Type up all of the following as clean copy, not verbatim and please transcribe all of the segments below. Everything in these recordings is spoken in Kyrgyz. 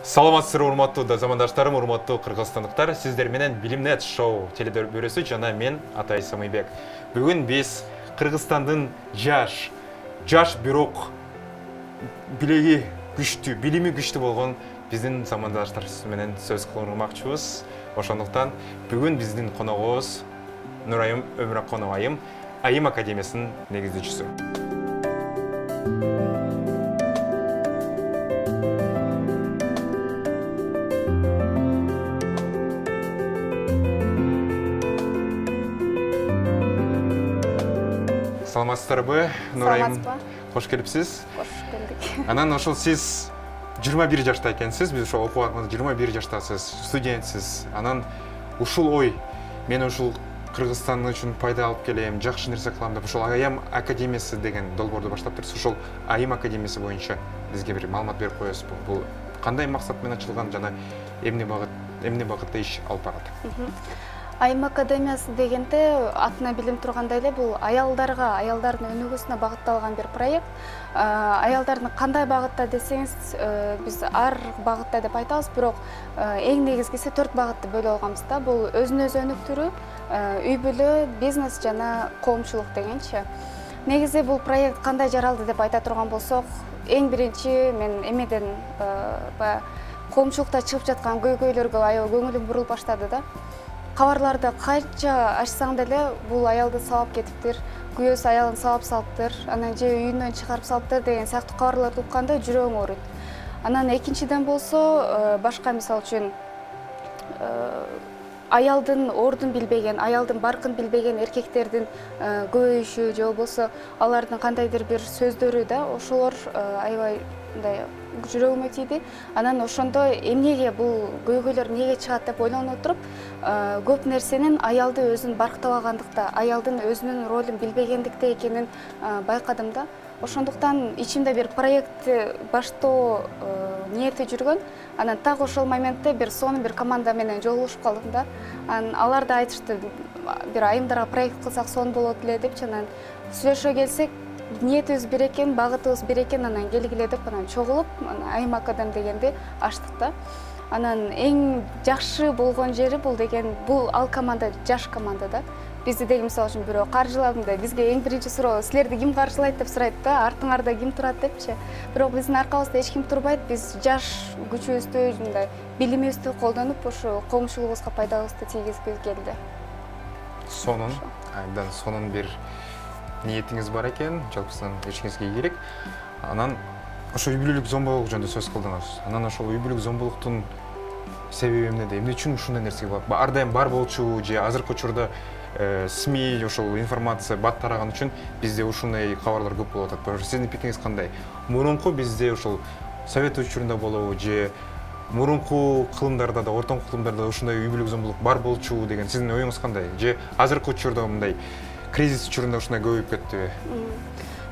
Саламатсыздар урматтуу замандаштарым, урматтуу кыргызстандыктар. Сиздер менен Билимнет шоу теледөрбөрөсү жана мен Атай Самыйбек. Бүгүн биз Кыргызстандын жаш бирок билеги күчтүү, билими күчтүү болгон биздин замандаштарыбыз менен сөз кылмакчыбыз. Ошондуктан бүгүн биздин коногубуз Нурайым Өмүраконова айым, Айым академиясынын негиздечиси. Саламатсыздарбы, Нурайым? Кош келипсиз. Кош келдик. Анан ошол сиз 21 жашта экенсиз, биз ошол окуп атканда 21 жаштасыз, студентсиз. Анан ушул ой, мен ушул Кыргызстан үчүн пайда алып келем, жакшы нерсе кылам деп ошол Айым академиясы деген долбоорду баштап берсиз. Ошол Айым академиясы боюнча бизге бир маалымат берип коесузбу? Бул кандай максат менен ачылган жана эмне багытта иш алып барат? Айым академиясы дегенде атына билим тургандай эле бул аялдарга, аялдардын өнүгүүсүнө багытталган бир проект. Аялдардын кандай багытта десеңиз, биз ар багытта деп айтабыз, бирок эң негизгиси 4 багытты бөлүп алганбыз да. Бул өзүн өзү өнүктүрүү, үй бүлө, бизнес жана коомчулук дегенчи. Негизи бул проект кандай жаралды деп айта турган болсок, эң биринчи мен эмеден коомчулукта чыгып жаткан көйгөйлөргө аябай көңүлүм бурулуп баштады да. Кабарларды канча ачсаң деле бул аялды сабап кетиптир, күйөөсү аялын сабап салыптыр, анан же үйүнөн чыгарып салыптыр деген сыяктуу кабарларды укканда жүрөгүң ооруйт. Анан экинчиден болсо, башка мисал үчүн аялдын ордун билбеген, аялдын баркын билбеген эркектердин көбөйүшү же болбосо алардын кандайдыр бир сөздөрү да, ошолор аябай мындай жүрөгүмө тийди. Анан ошондо эмнеге бул көйгөйлөр эмнеге чыгат деп ойлонуп отуруп, көп нерсенин аялды өзүн барктабагандыкта, аялдын өзүнүн ролун билбегендикте экенин байкадым да. Ошондуктан ичимде бир проект баштоо ниети жүргөн. Анан так ошол моментте бир команда менен жолугушуп калдым да. Анан алар да айтышты, бир айымдарга проект кылсак сонун болот эле депчи. Анан сүйлөшө келсек, ниетибиз бир экен, багытыбыз бир экен, анан келгиле деп анан чогулуп, Айым академ дегенди ачтык да. Анан эң жакшы болгон жери бул ал команда жаш команда да. Бизди деген мисалы үчүн бирөө каржылаганда бизге эң биринчи суроо, силерди ким каржылайт деп сурайт да, артыңарда ким турат депчи. Бирок биздин аркабызда эч ким турбайт. Биз жаш күчүбүздү, мындай билимибизди колдонуп, ошо коомчулугубузга пайдабызды тийгизгибиз келди. Сонун бир ниетиңиз бар экен, жалпысынан ишиңизге ийгилик. Анан ошо үй бүлөлүк зомбулук жөнүндө сөз кылдыңыз. Анан ошол үй бүлөлүк зомбулуктун себеби эмнеде? Эмне үчүн ушундай нерсеге ар дайым бар болчу же азыркы учурда СМИ ошол информация бат тараган үчүн бизде ушундай кабарлар көп болуп атат. Сиздин пикириңиз кандай? Мурунку бизде ошол совет учурунда болобу же мурунку кылымдарда да, ортоңку кылымдарда ушундай үй бүлөлүк зомбулук бар болчу деген сиздин оюңуз кандай? Же азыркы учурда мындай кризис учурунда ушундай көбөйүп кеттиби?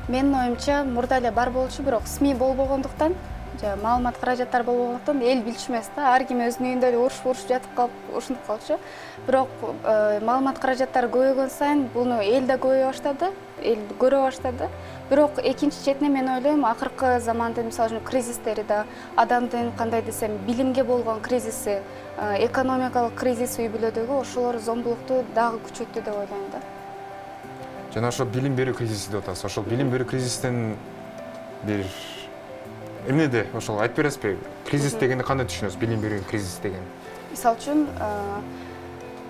Менин оюмча мурда эле бар болчу, бирок СМИ болбогондуктан, маалымат каражаттар болбогондуктан эл билчү эмес да. Ар ким өзүнүн үйүндө эле урушуп жатып калып, ушинтип калчу. Бирок маалымат каражаттары көбөйгөн сайын буну эл да көбөйө баштады, эл көрө баштады. Бирок экинчи четинен мен ойлойм, акыркы замандын мисалы үчүн кризистери да, адамдын кандай десем, билимге болгон кризиси, экономикалык кризиси үй бүлөдөгү ошолор зомбулукту дагы күчөттү деп ойлойм да. Жана ошо билим берүү кризиси деп атасыз. Ошол билим берүү кризистен бир эмнеде ошол айтып бересизби? Кризис дегенди кандай түшүнөсүз? Билим берүү кризис деген. Мисалы үчүн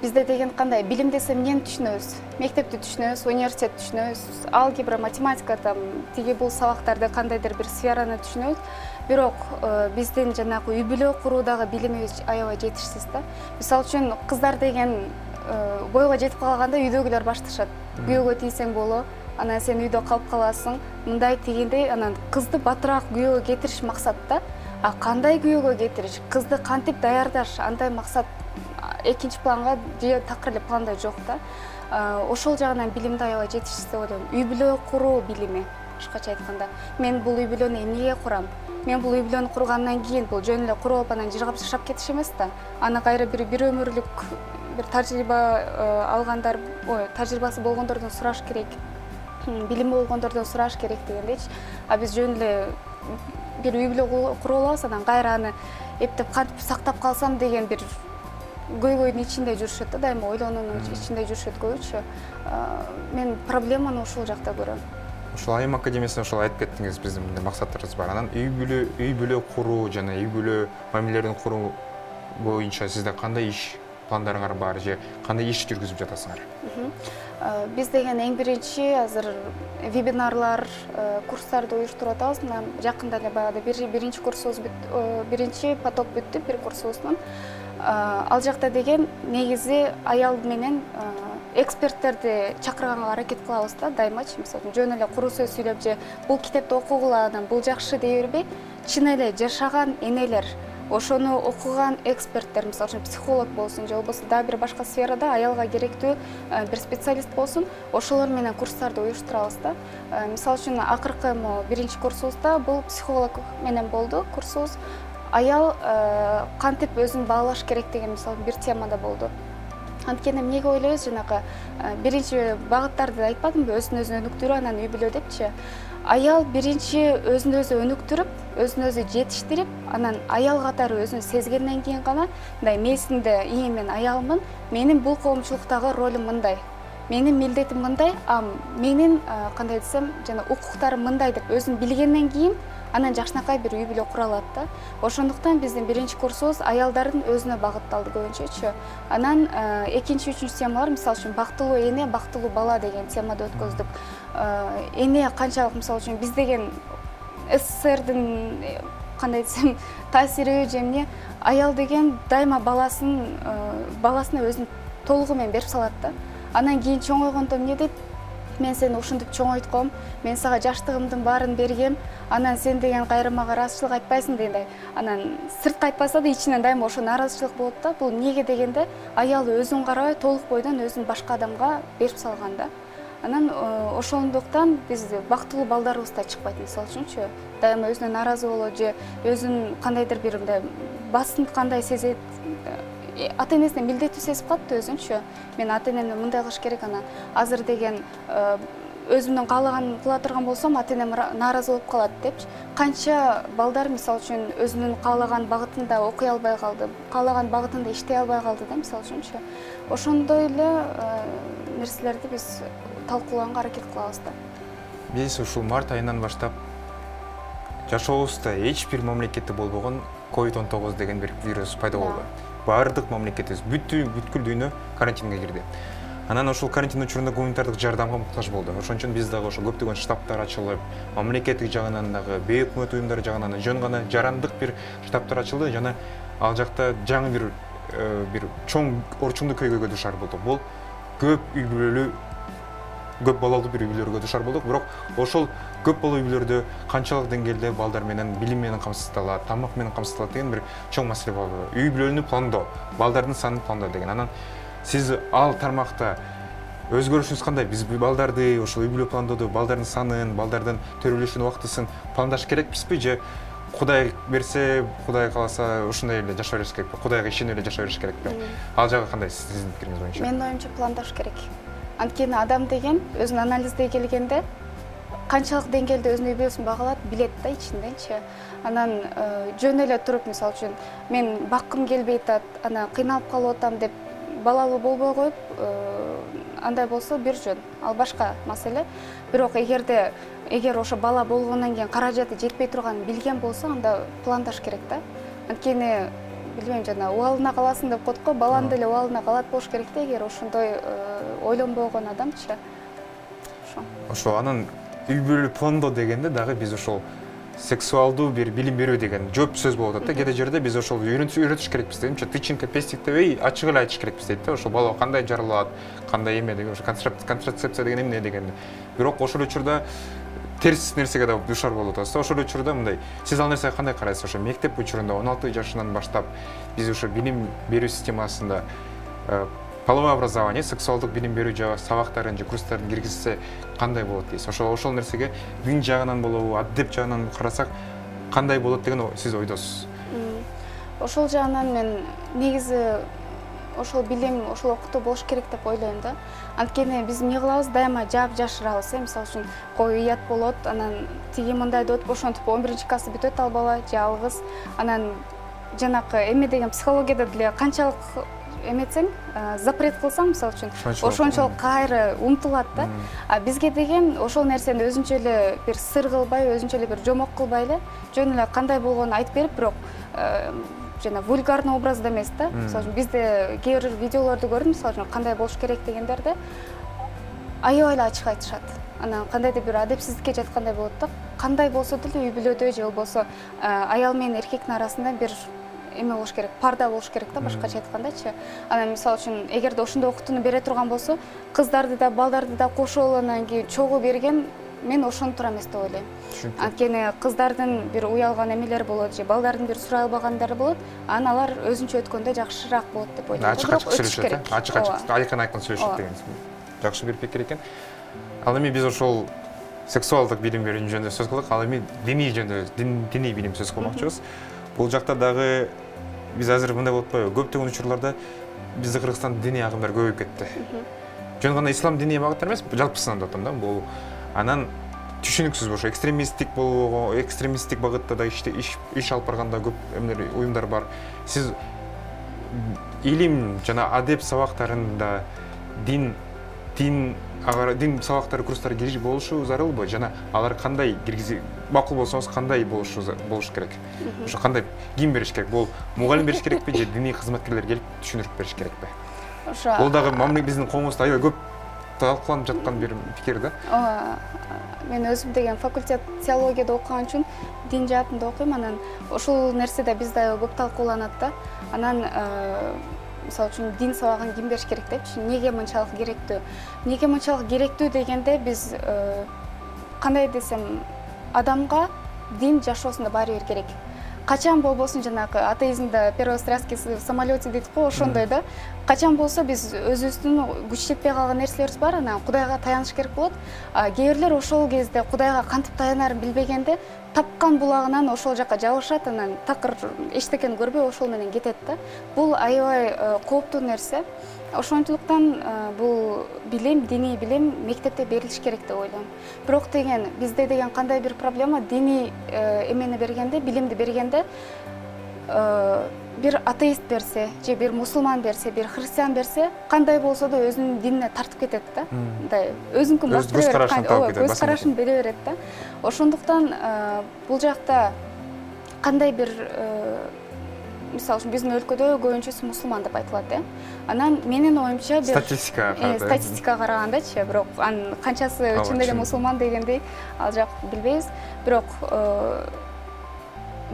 бизде деген кандай билим десе эмнени түшүнөбүз? Мектепти түшүнөбүз, университетти түшүнөбүз, алгебра, математика, тиги бул сабактарды кандайдыр бир сфераны түшүнөбүз. Бирок биздин жанагы үй бүлө куруудагы билимибиз аябай жетишсиз да. Мисалы үчүн кыздар деген бойго жетип калганда үйдөгүлөр башташат. Күйөөгө тийсең боло, анан сен үйдө калып каласың, мындай тигиндей, анан кызды батыраак күйөөгө кетириш максатта. А кандай күйөөгө кетириш, кызды кантип даярдаш, андай максат экинчи планга же такыр эле планда жок да. Ошол жагынан билимди аябай жетишсиз деп ойлойм. Үй бүлө куруу билими, башкача айтканда. Мен бул үй бүлөнү эмнеге курам? Мен бул үй бүлөнү кургандан кийин бул жөн эле куруп анан жыргап жашап кетиш эмес да. Аны кайра бир өмүрлүк бир тажрыйба алгандар, тажрыйбасы болгондордон сураш керек. Билими болгондордон сураш керек дегендейчи. А биз жөн эле бир үй бүлө куруп алабыз, анан кайра аны эптеп кантип сактап калсам деген бир көйгөйдүн ичинде жүрүшөт да, дайыма ойлонуунун ичинде жүрүшөт көбүчө. Мен проблеманы ушул жакта көрөм. Ошол айым академиясына ошол айтып кеттиңиз, биздин мындай максаттарыбыз бар. Анан үй бүлө куруу жана үй бүлө мамилелерин куруу боюнча сизде кандай иш пландарыңар бар же кандай иш жүргүзүп жатасыңар? Биз деген эң биринчи азыр вебинарлар, курстарды уюштуруп атабыз. Мына жакында эле баягы биринчи курсубуз биринчи поток бүттү, бир курсубуздун. Ал жакта деген негизи аял менен эксперттерди чакырганга аракет кылабыз да, дайымачы. Мисалы жөн эле куру сөз сүйлөп же бул китепти окугула, анан бул жакшы дей бербей, чын эле жашаган энелер, ошону окуган эксперттер, мисалы үчүн психолог болсун же болбосо дагы бир башка сферада аялга керектүү бир специалист болсун, ошолор менен курстарды уюштурабыз да. Мисалы үчүн акыркы биринчи курсубузда бул психолог менен болду курсубуз. Аял кантип өзүн баалаш керек деген мисалы бир темада болду. Анткени эмнеге ойлойбуз, жанагы биринчи багыттарды айтпадымбы, өзүн өзү өнүктүрүү, анан үй бүлө депчи. Аял биринчи өзүн өзү өнүктүрүп, өзүн өзү жетиштирип, анан аял катары өзүн сезгенден кийин гана, мындай месинде мен аялмын, менин бул коомчулуктагы ролум мындай, менин милдетим мындай, менин кандай десем, жана укуктарым мындай деп өзүн билгенден кийин анан жакшынакай бир үй бүлө кура алат да. Ошондуктан биздин биринчи курсубуз аялдардын өзүнө багытталды көбүнчөчү. Анан экинчи, үчүнчү темалар, мисалы үчүн бактылуу эне, бактылуу бала деген темада өткөздүк. Эне канчалык, мисалы үчүн биз деген СССРдин кандай десем таасири же эмне, аял деген дайыма баласына өзүн толугу менен берип салат да. Анан кийин чоңойгондо эмне дейт? Мен сени ушинтип чоңойтком, мен сага жаштыгымдын баарын бергем, анан сен деген кайра мага ыраазычылык айтпайсың дегендей. Анан сыртка айтпаса да ичинен дайыма ошо нааразычылык болот да. Бул эмнеге дегенде, аял өзүн карабай толук бойдон өзүн башка адамга берип салган да. Анан ошондуктан биз бактылуу балдарыбыз да чыкпайт, мисалы үчүнчү. Дайыма өзүнө нааразы болот же өзүн кандайдыр бир мындай басынткандай сезет. Ата энесине милдеттүү сезип калат да өзүнчү. Мен ата энемден мындай кылыш керек, анан азыр деген өзүмдүн каалаганын кыла турган болсом, ата энем нааразы болуп калат депчи. Канча балдар мисалы үчүн өзүнүн каалаган багытында окуй албай калды, каалаган багытында иштей албай калды да, мисалы үчүнчү. Ошондой эле нерселерди биз талкуулаганга аракет кылабыз да. Биз ушул март айынан баштап жашообузда эч бир мамлекетте болбогон COVID-19 деген бир вирус пайда болду. Бардык мамлекетибиз, бүткүл дүйнө карантинге кирди. Анан ошол карантин учурунда гуманитардык жардамга муктаж болду. Ошон үчүн биз дагы ошо көптөгөн штабтар ачылып, мамлекеттик жагынан дагы, бейөкмөт уюмдар жагынан жөн гана жарандык бир штабтар ачылды жана ал жакта жаңы бир чоң орчундуу көйгөйгө дуушар болдук. Бул көп балалуу бир үй бүлөлөргө дуушар болдук, бирок ошол көп балалуу үй бүлөлөрдө канчалык деңгээлде балдар менен билим менен камсыздалат, тамак менен камсыздалат деген бир чоң маселе болду. Үй бүлөнү пландоо, балдардын санын пландоо деген. Анан сиз ал тармакта өзгөрүшүңүз кандай? Биз балдарды ошол үй бүлө пландоодо балдардын санын, балдардын төрөлүшүн, убактысын пландаш керекпизби же Кудай берсе, Кудай кааласа ушундай эле жашай бериш керекпи? Кудайга ишенип эле жашай бериш керекпи? Ал жагы кандай сиздин пикириңиз боюнча? Менин оюмча пландаш керек. Анткени адам деген өзүн анализдей келгенде канчалык деңгээлде өзүнүн үй бүлөсүн багалат, билет да ичинденчи. Анан жөн эле туруп, мисалы үчүн, мен баккым келбей атат, анан кыйналып калып атам деп балалуу болбой коюп, андай болсо бир жөн, ал башка маселе. Бирок эгер ошо бала болгондон кийин каражаты жетпей турганын билген болсо, анда пландаш керек да. Анткени билбейм, жана убалына каласың деп коет го, баланы деле убалына калат болуш керек да, эгер ошондой ойлонбогон адамчы. Ошо анан үй бүлө пландоо дегенде дагы биз ошол сексуалдуу бир билим берүү деген жооп сөз болуп атат да. Кээ жерде биз ошол үйрөтүш керекпиз деймчи. Тычынка пестик дебей, ачык эле айтыш керекпиз дейт да. Ошо бала кандай жаралат, кандай эме деген, ошо контрацепция деген эмне деген. Бирок ошол учурда терс нерсеге да дуушар болуп атабыз да. Ошол учурда мындай, сиз ал нерсеге кандай карайсыз? Ошо мектеп учурунда 16 жашынан баштап биз ошо билим берүү системасында половое образование, сексуалдык билим берүү жагы сабактарын же курстарын киргизсе кандай болот дейсиз? Ошол нерсеге дин жагынан болобу, адеп жагынан карасак кандай болот деген сиз ойдосуз? Ошол жагынан мен негизи ошол билим, ошол окутуу болуш керек деп ойлойм да. Анткени биз эмне кылабыз, дайыма жаап жашырабыз, мисалы үчүн кой уят болот, анан тиги мындай деп ошентип 11-классы бүтөт ал бала же ал кыз, анан жанакы эме деген психологияда деле канчалык эметсең, запрет кылсаң, мисалы үчүн, ошончолук кайры умтулат да. А бизге деген ошол нерсени өзүнчө эле бир сыр кылбай, өзүнчө эле бир жомок кылбай эле, жөн эле кандай болгонун айтып берип, бирок жана вульгарный образда эмес да. Мисалы үчүн бизде кээ бир видеолорду көрдүм, мисалы үчүн кандай болуш керек дегендерде аябай эле ачык айтышат. Анан кандайдыр бир адепсиздикке жаткандай болот да. Кандай болсо деле үй бүлөдө же болбосо аял менен эркектин арасында бир эме болуш керек, парда болуш керек да, башкача айткандачы. Анан мисалы үчүн эгерде ошондой окуттууну бере турган болсо, кыздарды да, балдарды да кошуп анан кийин чогуу берген, мен ошонтур эмес деп ойлойм. Анткени кыздардын бир уялган эмелери болот, же балдардын бир сурай албагандары болот, анан алар өзүнчө өткөндө жакшыраак болот деп ойлойм. Ачык-ачык сүйлөшөт, ачык-ачык, айкын-айкын сүйлөшөт деген жакшы бир пикир экен. Ал эми биз ошол сексуалдык билим берүү жөнүндө сөз кылдык, ал эми диний жөнүндө, диний билим сөз кылмакчыбыз. Бул жакта дагы биз азыр мындай болуп атпайбы? Көптөгөн учурларда бизде Кыргызстанда диний агымдар көбөйүп кетти. Жөн гана ислам диний багыттар эмес, жалпысынан деп атам да. Бул анан түшүнүксүз ошо экстремисттик багытта да иш алып барганда көп эмелер, уюмдар бар. Сиз илим жана адеп сабактарында дин сабактары, курстары болушу зарылбы? Жана алар кандай макул болсоңуз кандай болуш керек? Ошо кандай ким бериш керек? Бул мугалим бериш керекпи же диний кызматкерлер келип түшүндүрүп бериш керекпи? Ошо бул дагы биздин коомубузда аябай көп талкууланып жаткан бир пикир да. Мен өзүм деген факультет теологияда окуган үчүн дин жаатында окуйм, анан ошол нерседе бизде аябай көп талкууланат да. Анан мисалы үчүн дин сабагын ким бериш керек депчи, неге мынчалык керектүү? Неге мынчалык керектүү дегенде биз кандай десем, адамга дин жашоосунда баары бир керек. Качан болбосун жанагы атеизмде первой страстки в самолете дейт го, ошондой да. Качан болсо биз өзүбүздүн күч жетпей калган нерселерибиз бар, анан Кудайга таяныш керек болот. Кээ бирлер ошол кезде Кудайга кантип таянарын билбегенде тапкан булагынан ошол жака жабышат, анан такыр эчтекени көрбөй ошол менен кетет да. Бул аябай кооптуу нерсе. Ошончулуктан бул билим, диний билим мектепте берилиш керек деп ойлойм. Бирок деген бизде деген кандай бир проблема, диний эмени бергенде, билимди бергенде бир атеист берсе, же бир мусулман берсе, бир христиан берсе, кандай болсо да өзүнүн динине тартып кетет да. Мындай өзүнкүн бастыра берет, көз карашын бере берет да. Ошондуктан бул жакта кандай бир мисалы үчүн биздин өлкөдө көбүнчөсү мусулман деп айтылат, Анан менин оюмча бир статистикага карагандачы, бирок анын канчасы чын эле мусулман дегендей ал жак билбейбиз. Бирок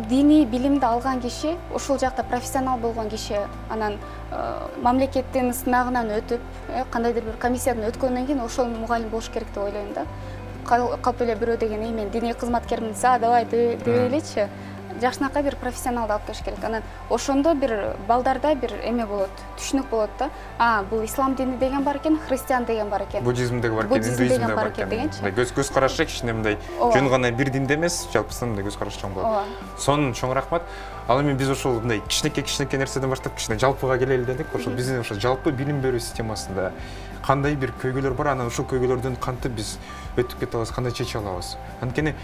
диний билимди алган киши, ошол жакта профессионал болгон киши, анан мамлекеттин сынагынан өтүп, кандайдыр бир комиссиядан өткөндөн кийин ошол мугалим болуш керек деп ойлойм да. Калп эле бирөө деген мен диний кызматкермин, давай дебей элечи. Жакшынакай бир профессионалды алып келиш керек. Анан ошондо бир балдарда бир эме болот, түшүнүк болот да. Бул ислам дини деген бар экен, христиан деген бар экен. Буддизмдеги бар экен, индуизмдеги бар экен. Көз карашы кичине мындай жөн гана бир динде эмес, жалпысынан мындай көз караш чоң болот. Сонун чоң рахмат. Ал эми биз ошол мындай кичинекей нерседен баштап кичине жалпыга келели дедик. Ошол биздин ошо жалпы билим берүү системасында кандай бир көйгөйлөр бар, анан ошол көйгөйлөрдөн кантип биз өтүп кете алабыз, кандай чече алабыз? Анткени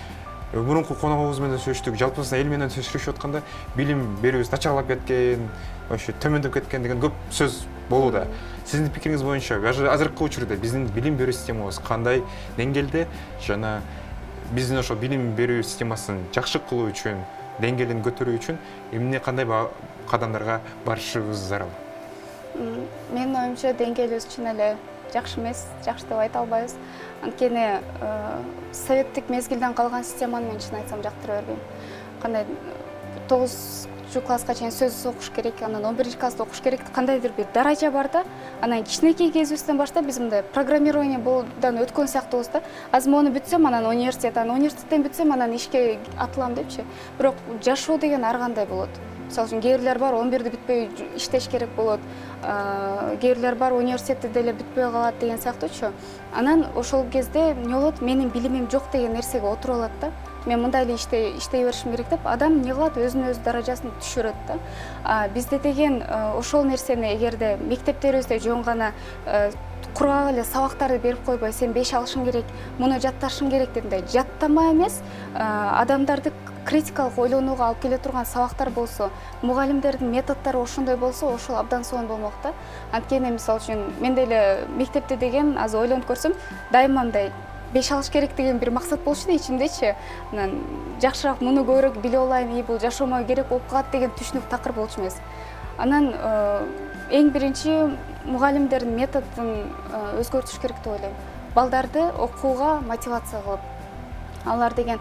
мурунку коногубуз менен сүйлөштүк, жалпысынан эл менен сүйлөшүп атканда билим берүүбүз начарлап кеткен, ошо төмөндөп кеткен деген көп сөз болууда. Сиздин пикириңиз боюнча, азыркы учурда биздин билим берүү системабыз кандай деңгээлде жана биздин ошо билим берүү системасын жакшы кылуу үчүн, деңгээлин көтөрүү үчүн эмне кандай кадамдарга барышыбыз зарыл? Менин оюмча деңгээлибиз чын эле жакшы эмес, жакшы деп айта албайбыз. Анткени советтик мезгилден калган системаны мен чын айтсам жактыра бербейм. Кандай 9 класска чейин сөз окуш керек, анан 11 класста окуш керек, кандайдыр бир даража бар да. Анан кичинекей кезибизден баштап биз мындай программирование болудан өткөн сыяктуубуз да. Азыр мону бүтсөм, анан университеттен бүтсөм, анан ишке атылам депчи. Бирок жашоо деген ар кандай болот. Мисалы үчүн кээ бирлер бар 11-ди бүтпөй иштеш керек болот. Кээ бирлер бар университетти деле бүтпөй калат деген сыяктуучу. Анан ошол кезде эмне болот? Менин билимим жок деген нерсеге отуруп алат да. Мен мындай эле иштей беришим керек деп, адам эмне кылат? Өзүнүн өз даражасын түшүрөт да. Бизде деген ошол нерсени эгерде мектептерибизде жөн гана кургак эле сабактарды берип койбой, сен 5 алышың керек, муну жатташың керек дегендей жаттама эмес, адамдарды критикалык ойлонууга алып келе турган сабактар болсо, мугалимдердин методдору ошондой болсо, ошол абдан сонун болмок да. Анткени мисалы үчүн мен деле мектепте деген азыр ойлонуп көрсөм, дайыма мындай 5 алыш керек деген бир максат болчу да ичимдечи. Анан жакшыраак муну көбүрөөк билип алайын, бул жашоомо керек болуп калат деген түшүнүк такыр болчу эмес. Анан эң биринчи мугалимдердин методун өзгөртүш керек деп ойлойм. Балдарды окууга мотивация кылып, алар деген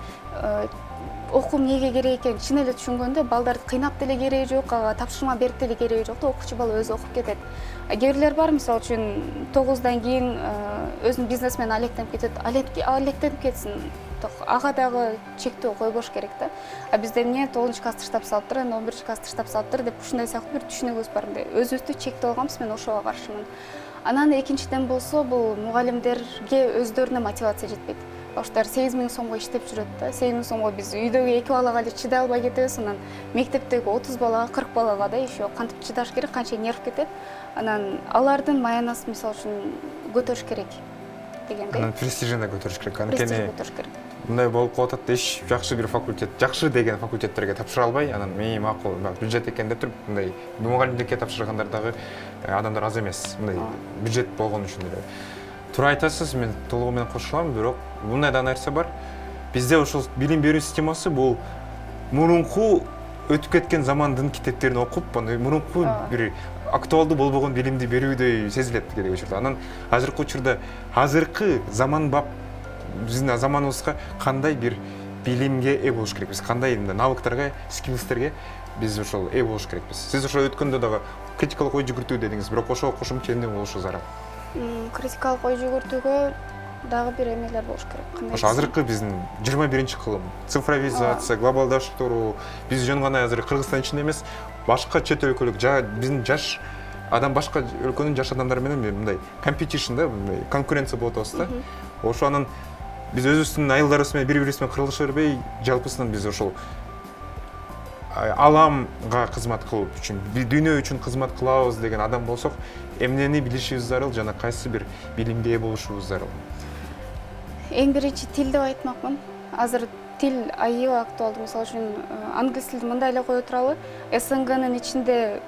окуу эмнеге керек экенин чын эле түшүнгөндө балдарды кыйнап деле кереги жок, тапшырма берип деле кереги жок да, окуучу бала өзү окуп кетет. Кээ бирлер бар, мисалы үчүн 9-дан кийин өзүнүн бизнес менен алектенип кетет. Алектенип кетсин. Ага дагы чектөө койбош керек да. Бизде эмне 9-класс таштап салыптыр, 11-класс таштап салыптыр деп ушундай сыяктуу бир түшүнүгүбүз бар. Өзүбүздү чектеп алганбыз, мен ошого каршымын. Анан экинчиден болсо, бул мугалимдерге өздөрүнө мотивация жетпейт. Баштар 8.000 сомго иштеп жүрөт да. 8.000 сомго биз үйдөгү 2 балага эле чыдай албай кетебиз. Анан мектептеги 30 балага, 40 балага да еще кантип чыдаш керек, канча нерв кетет. Анан алардын маянасын мисалы үчүн көтөрүш керек дегендей. Анан престижин да көтөрүш керек. Анткени мындай болуп калып атат, эч жакшы бир факультет, жакшы деген факультеттерге тапшыра албай, анан мени макул, бюджет экен деп туруп, мындай мугалимдикке тапшыргандар дагы адамдар аз эмес. Мындай бюджет болгон үчүн эле. Туура айтасыз, мен толугу менен кошулам, бирок мындай да нерсе бар. Бизде ошол билим берүү системасы бул мурунку өтүп кеткен замандын китептерин окуп, мурунку бир актуалдуу болбогон билимди берүүдөй сезилет керек учурда. Анан азыркы учурда азыркы заманбап биздин заманыбызга кандай бир билимге ээ болуш керекпиз, кандай навыктарга, скиллстерге биз ошол ээ болуш керекпиз. Сиз ошол өткөндө дагы критикалык ой жүгүртүү дедиңиз, бирок ошого кошумча эмне болушу зарыл? Критикалык ой жүгүртүүгө дагы бир эмелер болуш керек. Ошо азыркы биздин 21-кылым, цифровизация, глобалдаштыруу, биз жөн гана азыр Кыргызстан ичинде эмес, башка чет өлкөлүк, биздин жаш адам башка өлкөнүн жаш адамдары менен мындай competition да, мындай конкуренция болуп атабыз да. Ошо анан биз өзүбүздүн айылдарыбыз менен бири-бирибиз менен кырылыша бербей, жалпысынан биз ошол аламга кызмат кылуу үчүн, дүйнө үчүн кызмат кылабыз деген адам болсок, эмнени билишибиз зарыл жана кайсы бир билимге ээ болушубуз зарыл? Эң биринчи тил деп айтмакмын. Азыр тил аябай актуалдуу. Мисалы үчүн англис тилин мындай эле кое туралы, СНГнын ичинде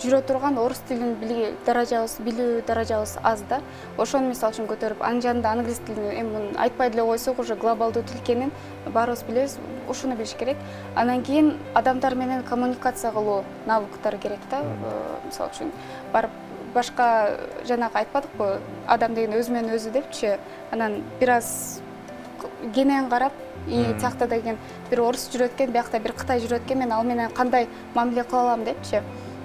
жүрө турган орус тилин билүү даражабыз аз да. Ошону мисалы үчүн көтөрүп, анын жанында англис тилин эми айтпай деле койсок, уже глобалдуу тил экенин баарыбыз билебиз, ушуну билиш керек. Анан кийин адамдар менен коммуникация кылуу навыктары керек да. Мисалы үчүн барып башка жанагы айтпадыкпы, адам деген өзү менен өзү депчи, анан бир аз кенен карап, тиякта деген бир орус жүрөт экен, биякта бир кытай жүрөт экен, мен ал менен кандай мамиле кыла алам депчи.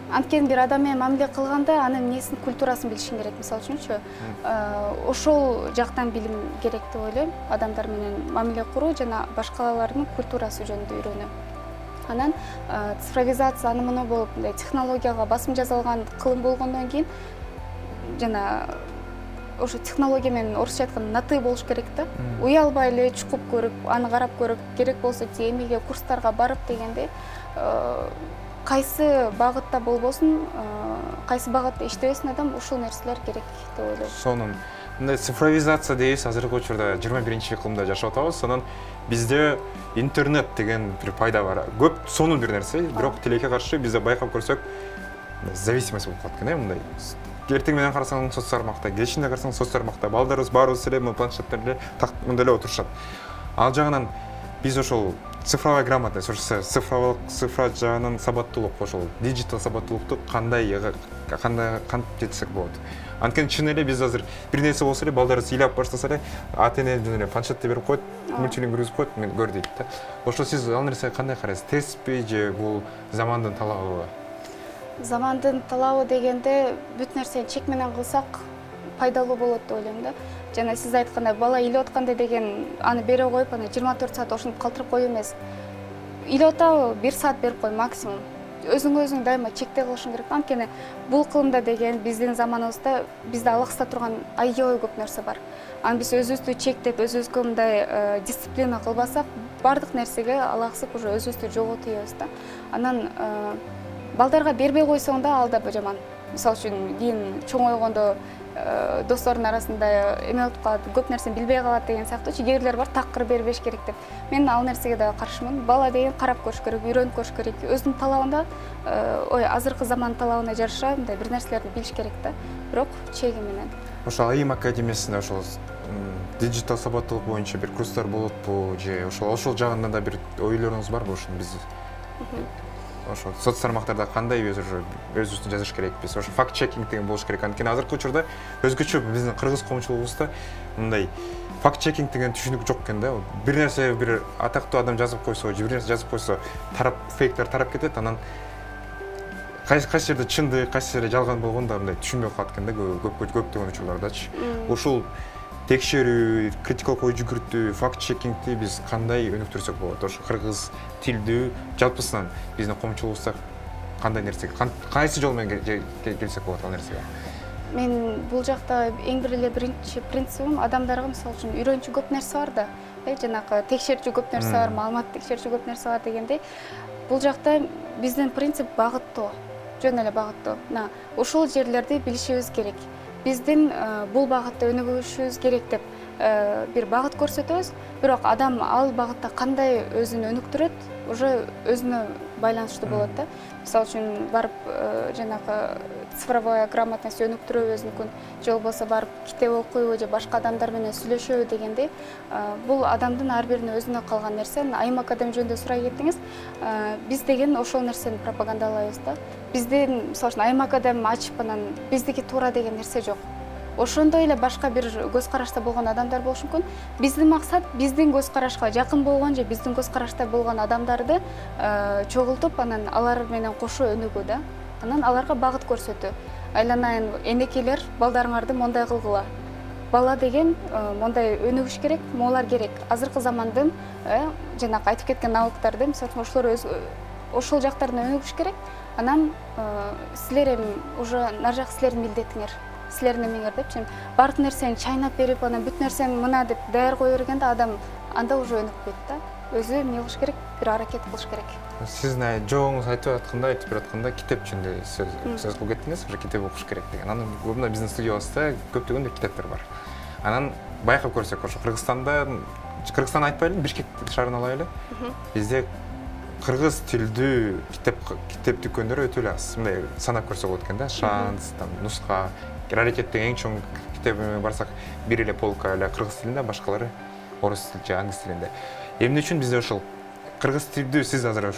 Анткени бир адам менен мамиле кылганда анын эмнесин, культурасын билишиң керек, мисалы үчүнчү. Ошол жактан билим керек деп ойлойм. Адамдар менен мамиле куруу жана башкалардын культурасы жөнүндө үйрөнүү. Анан цифровизация аны муну болуп, мындай технологияга басым жасалган кылым болгондон кийин жана ошо технология менен орусча айтканда на ты болуш керек да. Уялбай эле чукуп көрүп, аны карап көрүп, керек болсо эмеге курстарга барып дегенде кайсы багытта болбосун, кайсы багытта иштебесин адам, ушул нерселер керек деп ойлойм. Сонун мындай цифровизация дейбиз, азыркы учурда 21-кылымда жашап атабыз. Анан бизде интернет деген бир пайда бар. Көп сонун бир нерсе, бирок тилекке каршы бизде байкап көрсөк, зависимость болуп калат экен, мындай. Эртең менен карасаң соц тармакта, кечинде карасаң соц тармакта, балдарыбыз баарыбыз эле планшеттер эле мындай эле отурушат. Ал жагынан биз ошол цифровая грамотность, цифра жагынан сабаттуулук, ошол диджитал сабаттуулукту кантип жетсек болот. Анткени чын эле биз азыр бир нерсе болсо эле балдарыбыз ыйлап баштаса эле ата эне жөн эле планшетти берип коет, мультфильм киргизип коет, мен көр дейт да. Ошо сиз ал нерсеге кандай карайсыз? Терспи же бул замандын талабыбы? Замандын талабы дегенде бүт нерсени чек менен кылсак пайдалуу болот деп ойлойм да. Жана сиз айткандай, бала ыйлап атканда деген аны бере коюп, аны 24 саат ошентип калтырып коюу эмес. Ыйлап атабы 1 саат берип кой максимум. Өзүң дайыма чекте кылышың керек. Анткени бул кылымда деген биздин заманыбызда бизде алаксыта турган аябай көп нерсе бар. Аны биз өзүбүздү чектеп, өзүбүзгө мындай дисциплина кылбасак, бардык нерсеге алаксып уже өзүбүздү жоготуп ийебиз да. Анан балдарга бербей койсоң да ал да жаман. мисалы үчүн кийин чоңойгондо достордун арасында эме болуп калат, көп нерсени билбей калат деген сыяктуучу кээрлер бар, такыр бербеш керек деп. Мен ал нерсеге да каршымын. Бала деген карап көрүш керек, үйрөнүп көрүш керек. Өзүнүн талабында, азыркы замандын талабына жараша мындай бир нерселерди билиш керек да. Бирок чеги менен. Ошол АИМ академиясында ошол диджитал сабаттуулук боюнча бир курстар болотпу же ошол жагында да бир ойлоруңуз барбы ушул биз ошо соц тармактарда кандай өзүбүздүн жазыш керекпиз, ошо факт чекинг деген болуш керек. Анткени азыркы учурда өзгөчө биздин кыргыз коомчулугубузда мындай факт чекинг деген түшүнүк жок экен да. Бир нерсе бир атактуу адам жазып койсо, же бир нерсе жазып койсо, фейктер тарап кетет, анан кайсы жерде чындык, кайсы жерде жалган болгонун да мындай түшүнбөй калат экен да көптөгөн учурлардачы. Ушул текшерүү, критикалык ой жүгүртүү, факт чекингти биз кандай өнүктүрсөк болот? Ошо кыргыз тилдүү жалпысынан биздин коомчулугубузда кандай нерсе, кайсы жол менен келсек болот ал нерсеге? Мен бул жакта эң бир эле биринчи принцибим адамдарга мисалы үчүн үйрөнчү көп нерсе бар да. Жанагы текшерчү көп нерсе бар, маалымат текшерчү көп нерсе бар дегендей. Бул жакта биздин принцип багыттоо, жөн эле багыттоо. Ошол жерлерди билишибиз керек. Биздин бул багытта өнүгүшүбүз керек деп бир багыт көрсөтөбүз, бирок адам ал багытта кандай өзүн өнүктүрөт, уже өзүнө байланыштуу болот да. Мисалы үчүн барып жанагы цифровая грамотность өнүктүрөбү өзүнүкүн, же болбосо барып китеп окуйбу же башка адамдар менен сүйлөшөбү дегендей, бул адамдын ар биринин өзүнө калган нерсе. АИМ академия жөнүндө сурай кеттиңиз. Биз деген ошол нерсени пропагандалайбыз да. Биздин мисалы үчүн АИМ академия ачып анан биздики туура деген нерсе жок. Ошондой эле башка бир көз карашта болгон адамдар болушу мүмкүн. Биздин максат биздин көз карашка жакын болгон же биздин көз карашта болгон адамдарды чогултуп, анан алар менен кошо өнүгүү да. Анан аларга багыт көрсөтүү. Айланайын энекелер, балдарыңарды мондай кылгыла. Бала деген мондай өнүгүш керек, могулар керек. Азыркы замандын жанагы айтып кеткен навыктарды, мисалы ошол жактардан өнүгүш керек. Анан силер эми уже нар жак силердин милдетиңер. Силердин эмеңер депчи, бардык нерсени чайнап берип, анан бүт нерсени мына деп даяр кое бергенде адам анда уже өнүкпөйт да. Өзү эмне кылыш керек, бир аракет кылыш керек. Сиздин жоогуңуз айтып атканда китеп жөнүндө сөз кылып кеттиңиз, уже китеп окуш керек деген. Анан көбүнө биздин студиябызда көптөгөн китептер бар. Анан байкап көрсөк, ошо Кыргызстан айтпайлы, Бишкек шаарын алайлы. Бизде кыргыз тилдүү китеп дүкөндөрү өтө эле аз. Мындай санап көрсөк болот экен да. Шанс, нуска, раритеттин эң чоң китебине барсак, бир эле полка эле кыргыз тилинде, башкалары орус тилинде, англис тилинде. Эмне үчүн бизде ошол кыргыз тилдүү, сиз азыр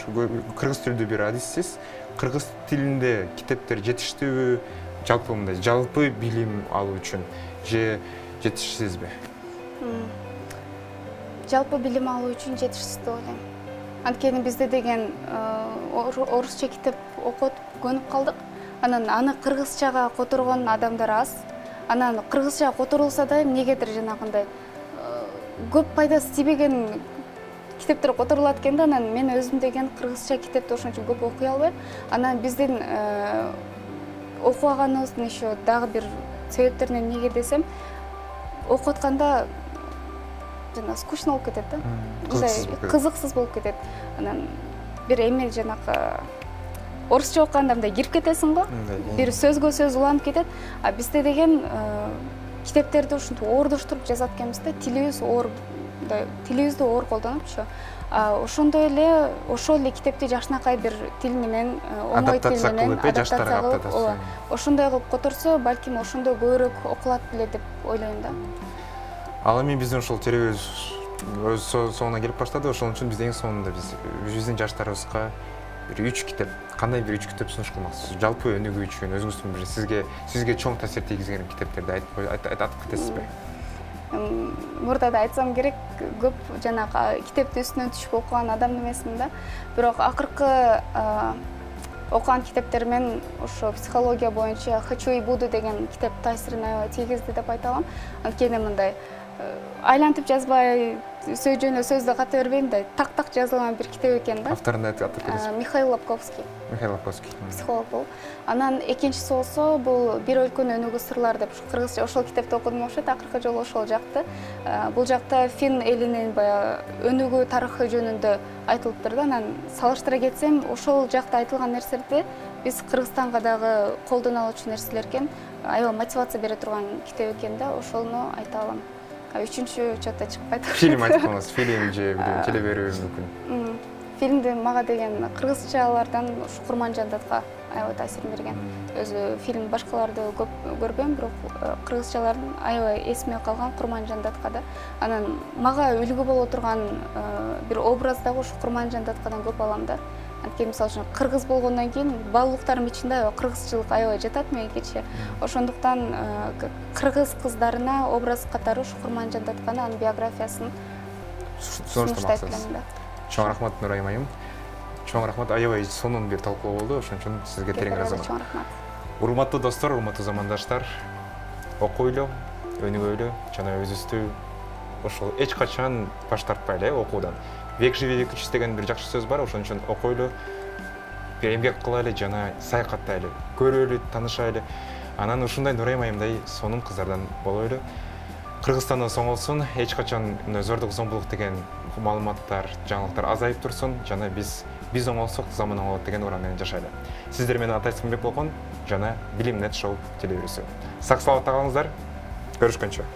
кыргыз тилдүү бир адиссиз, кыргыз тилинде китептер жетиштүүбү, жалпы мындай жалпы билим алуу үчүн же жетишсизби? Жалпы билим алуу үчүн жетишсиз деп ойлойм. Анткени бизде деген орусча китеп окуп көнүп калдык. Анан аны кыргызчага которгон адамдар аз. Анан кыргызча которулса да эмнегедир жанагындай көп пайдасы тийбеген китептер которулат экен да. Анан мен өзүм деген кыргызча китепти ошончо көп окуй албайм. Анан биздин окубаганыбыздын еще дагы бир себептерине эмнеге десем, окуп атканда жана скучно болуп кетет да. Кызыксыз болуп кетет. Анан бир эме жанагы орусча окуганда мындай кирип кетесиң го. Бир сөзгө сөз уланып кетет. А бизде деген китептерди ушинтип оордоштуруп жазат экенбиз да. Тилибизди оор колдонупчу. Ошондой эле ошол эле китепти жакшынакай бир тил менен, оңой тил менен адаптация кылып, ошондой кылып которсо, балким ошондо көбүрөөк окулат беле деп ойлойм да. Ал эми биздин ошол теребиз өз соңуна келип баштады. Ошон үчүн биз эң соңунда биздин жаштарыбызга бир 3 китеп, кандай бир 3 китеп сунуш кылмакчысыз? Жалпы өнүгүү үчүн өзүңүздүн бир сизге чоң таасир тийгизген китептерди айтып кетесизби? Мурда да айтсам керек, көп жанагы китепти үстүнөн түшүп окуган адам эмесмин да. Бирок акыркы окуган китептеримен ошо психология боюнча «Хочу и буду» деген китеп таасирин аябай тийгизди деп айта алам. Анткени мындай айлантып жазбай сөзүнө сөздү ката бербейм да, так жазылган бир китеп экен да. Авторун атап бересиз. Михаил Лобковский. Михаил Лобковский. Психолог бул. Анан экинчиси болсо бул бир өлкөнүн өнүгүү сырлары деп кыргызча ошол китепти окудум окшойт. Акыркы жолу ошол жакты. Бул жакта фин элинин баягы өнүгүү тарыхы жөнүндө айтылыптыр да. Анан салыштыра кетсем, ошол жакта айтылган нерселерди биз Кыргызстанга дагы колдоно алчу нерселер экен. Аябай мотивация бере турган китеп экен да. Ошону айта алам. Үчүнчү чотто чыкпайт. Фильм айтып коңуз, фильм же теле берүү мүмкүн. Фильмди мага деген кыргызчалардан ушу Курманжан Датка аябай таасир берген. Өзү фильм башкаларды көп көрбөйм, бирок кыргызчалардын аябай эсиме калган Курманжан Даткада. Анан мага үлгү боло турган бир образ дагы ушу Курманжан Даткадан көп алам да. Анткени мисалы үчүн кыргыз болгондон кийин баалуулуктарым ичинде аябай кыргызчылык аябай жатат мегече. Ошондуктан кыргыз кыздарына образ катары ушу Курманжан Датканы, анын биографиясын сунуштайт да. Чоң рахмат Нурайым айым. Чоң рахмат, аябай сонун бир талкуу болду, ошон үчүн сизге терең ыраазымын. Чоң рахмат. Урматтуу достор, урматтуу замандаштар, окуйлу, өнүгөйлү жана өзүбүздү ошол эч качан баш тартпайлы окуудан. Век живи, век учись деген бир жакшы сөз бар, ошон үчүн окуйлу, бир эмгек кылайлы жана саякаттайлы, көрөлү, таанышайлы. Анан ушундай Нурайым айымдай сонун кыздардан болойлу. Кыргызстанда соңолсун, эч качан зордук зомбулук деген маалыматтар, жаңылыктар азайып турсун, жана биз оңолсок заман оңолот деген уран менен жашайлы. Сиздер менен Атай Сымбек болгон жана Билимнет шоу телебирүүсү. Сак саламатта калыңыздар. Көрүшкөнчө.